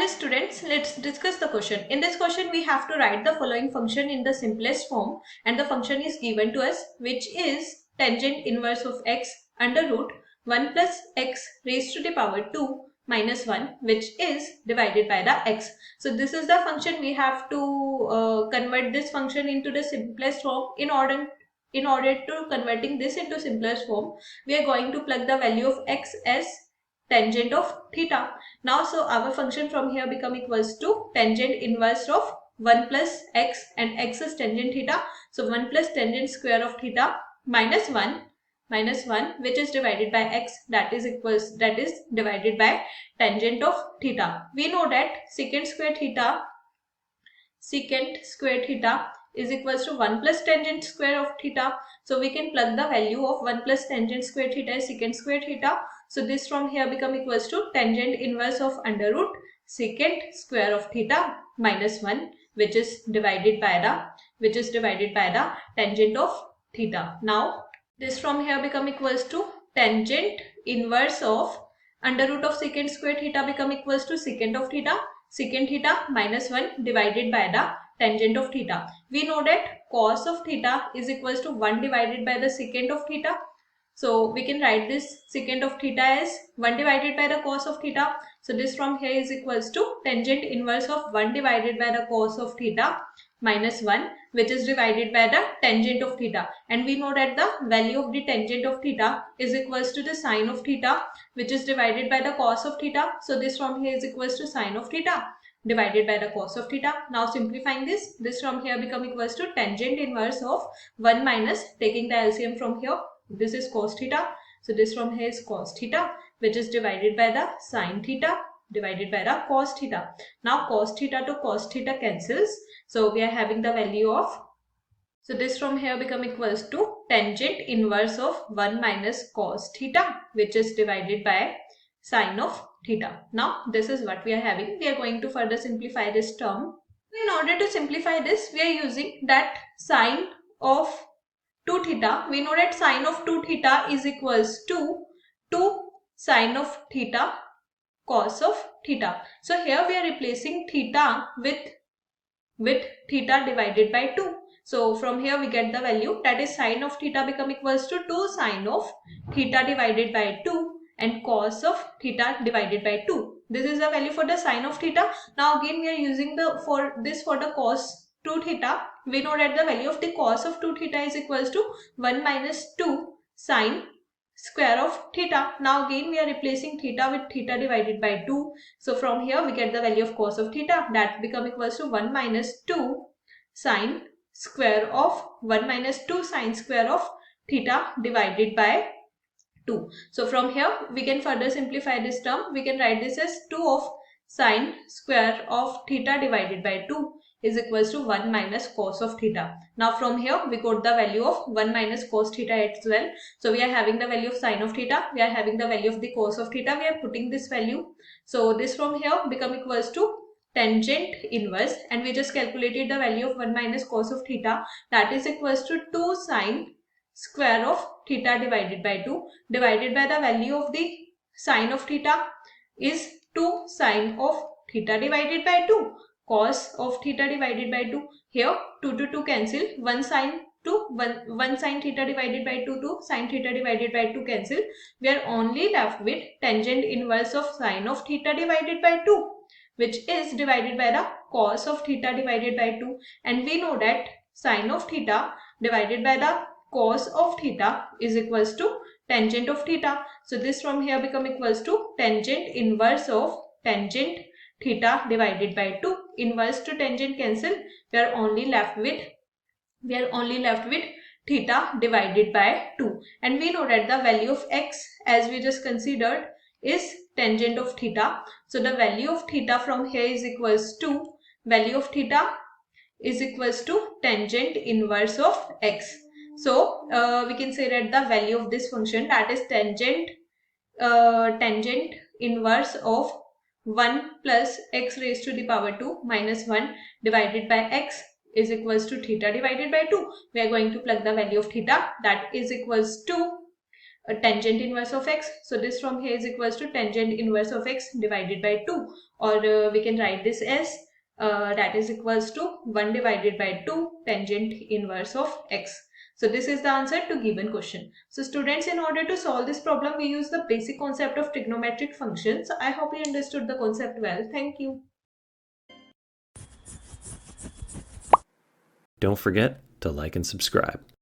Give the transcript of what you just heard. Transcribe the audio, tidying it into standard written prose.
Well students, let's discuss the question. In this question we have to write the following function in the simplest form, and the function is given to us, which is tangent inverse of x under root 1 plus x raised to the power 2 minus 1, which is divided by the x. So this is the function. We have to convert this function into the simplest form. In order to converting this into simplest form, we are going to plug the value of x as tangent of theta. Now, so our function from here become equals to tangent inverse of 1 plus x, and x is tangent theta. So 1 plus tangent square of theta minus 1 which is divided by x, that is divided by tangent of theta. We know that secant square theta is equals to 1 plus tangent square of theta. So we can plug the value of 1 plus tangent square theta is secant square theta. So this from here become equals to tangent inverse of under root secant square of theta minus 1, which is divided by the tangent of theta. Now this from here become equals to tangent inverse of under root of secant square theta become equals to secant of theta minus 1 divided by the tangent of theta. We know that cos of theta is equals to 1 divided by the secant of theta. So we can write this secant of theta as 1 divided by the cos of theta. So this from here is equals to tangent inverse of 1 divided by the cos of theta minus 1, which is divided by the tangent of theta. And we know that the value of the tangent of theta is equals to the sine of theta, which is divided by the cos of theta. So this from here is equals to sine of theta divided by the cos of theta. Now simplifying this from here become equals to tangent inverse of 1 minus, taking the LCM from here, this is cos theta. So this from here is cos theta, which is divided by the sine theta divided by the cos theta. Now cos theta to cos theta cancels. So we are having the value of, so this from here become equals to tangent inverse of 1 minus cos theta, which is divided by sine of theta. Now this is what we are having. We are going to further simplify this term. In order to simplify this, we are using that sine of 2 theta. We know that sine of 2 theta is equals to 2 sine of theta cos of theta. So here we are replacing theta with theta divided by 2. So from here we get the value, that is sine of theta become equals to 2 sine of theta divided by 2 and cos of theta divided by 2. This is the value for the sine of theta. Now again we are using for the cos 2 theta. We know that the value of the cos of 2 theta is equals to 1 minus 2 sine square of theta. Now again we are replacing theta with theta divided by 2. So from here we get the value of cos of theta, that become equals to 1 minus 2 sine square of theta divided by 2. So from here we can further simplify this term. We can write this as 2 of sine square of theta divided by 2 is equals to 1 minus cos of theta. Now from here we got the value of 1 minus cos theta as well. So we are having the value of sine of theta, we are having the value of the cos of theta, we are putting this value. So this from here become equals to tangent inverse, and we just calculated the value of 1 minus cos of theta, that is equals to 2 sine square of theta divided by 2 divided by the value of the sine of theta is 2 sine of theta divided by 2 cos of theta divided by 2. Here 2 to 2 cancel, 1 sine theta divided by 2 to sine theta divided by 2 cancel. We are only left with tangent inverse of sine of theta divided by 2, which is divided by the cos of theta divided by 2. And we know that sine of theta divided by the cos of theta is equals to tangent of theta. So this from here become equals to tangent inverse of tangent theta divided by 2. Inverse to tangent cancel, we are only left with theta divided by 2. And we know that the value of x, as we just considered, is tangent of theta. So the value of theta from here is equals to tangent inverse of x. So we can say that the value of this function, that is tangent inverse of 1 plus x raised to the power 2 minus 1 divided by x is equals to theta divided by 2. We are going to plug the value of theta, that is equals to tangent inverse of x. So this from here is equals to tangent inverse of x divided by 2, or we can write this as that is equals to 1 divided by 2 tangent inverse of x. So this is the answer to given question. So students, in order to solve this problem, we use the basic concept of trigonometric functions. I hope you understood the concept well. Thank you. Don't forget to like and subscribe.